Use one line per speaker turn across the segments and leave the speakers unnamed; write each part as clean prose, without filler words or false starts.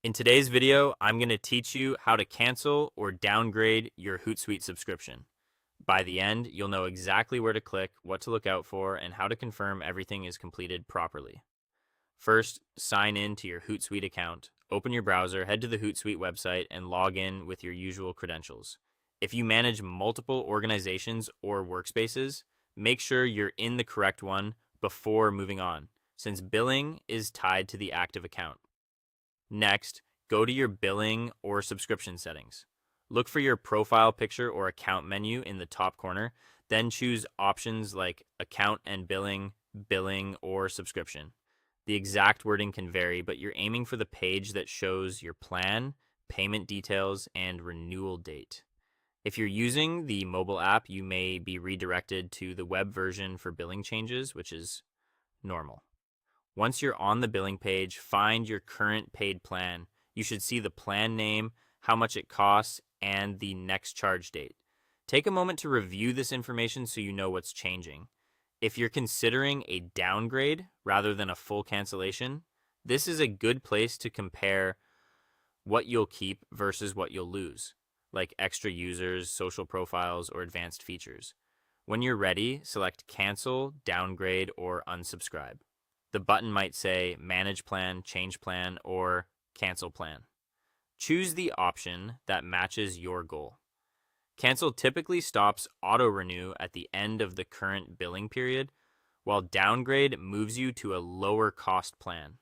In today's video, I'm going to teach you how to cancel or downgrade your Hootsuite subscription. By the end, you'll know exactly where to click, what to look out for, and how to confirm everything is completed properly. First, sign in to your Hootsuite account. Open your browser, head to the Hootsuite website, and log in with your usual credentials. If you manage multiple organizations or workspaces, make sure you're in the correct one before moving on, since billing is tied to the active account. Next, go to your billing or subscription settings. Look for your profile picture or account menu in the top corner, then choose options like account and billing, billing, or subscription. The exact wording can vary, but you're aiming for the page that shows your plan, payment details, and renewal date. If you're using the mobile app, you may be redirected to the web version for billing changes, which is normal. Once you're on the billing page, find your current paid plan. You should see the plan name, how much it costs, and the next charge date. Take a moment to review this information so you know what's changing. If you're considering a downgrade rather than a full cancellation, this is a good place to compare what you'll keep versus what you'll lose, like extra users, social profiles, or advanced features. When you're ready, select Cancel, Downgrade, or Unsubscribe. The button might say Manage Plan, Change Plan, or Cancel Plan. Choose the option that matches your goal. Cancel typically stops auto-renew at the end of the current billing period, while downgrade moves you to a lower cost plan.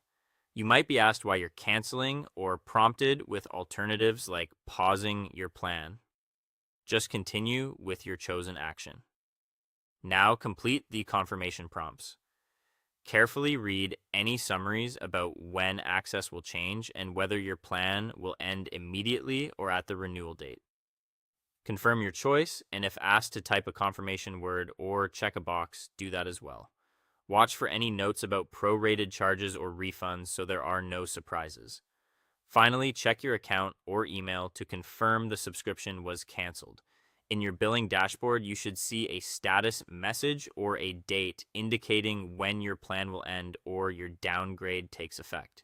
You might be asked why you're canceling or prompted with alternatives like pausing your plan. Just continue with your chosen action. Now complete the confirmation prompts. Carefully read any summaries about when access will change and whether your plan will end immediately or at the renewal date. Confirm your choice, and if asked to type a confirmation word or check a box, do that as well. Watch for any notes about prorated charges or refunds so there are no surprises. Finally, check your account or email to confirm the subscription was canceled. In your billing dashboard, you should see a status message or a date indicating when your plan will end or your downgrade takes effect.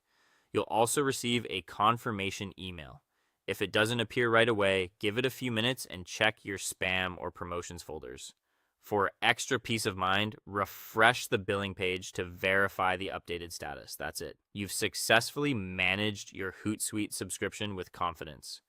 You'll also receive a confirmation email. If it doesn't appear right away, give it a few minutes and check your spam or promotions folders. For extra peace of mind, refresh the billing page to verify the updated status. That's it. You've successfully managed your Hootsuite subscription with confidence.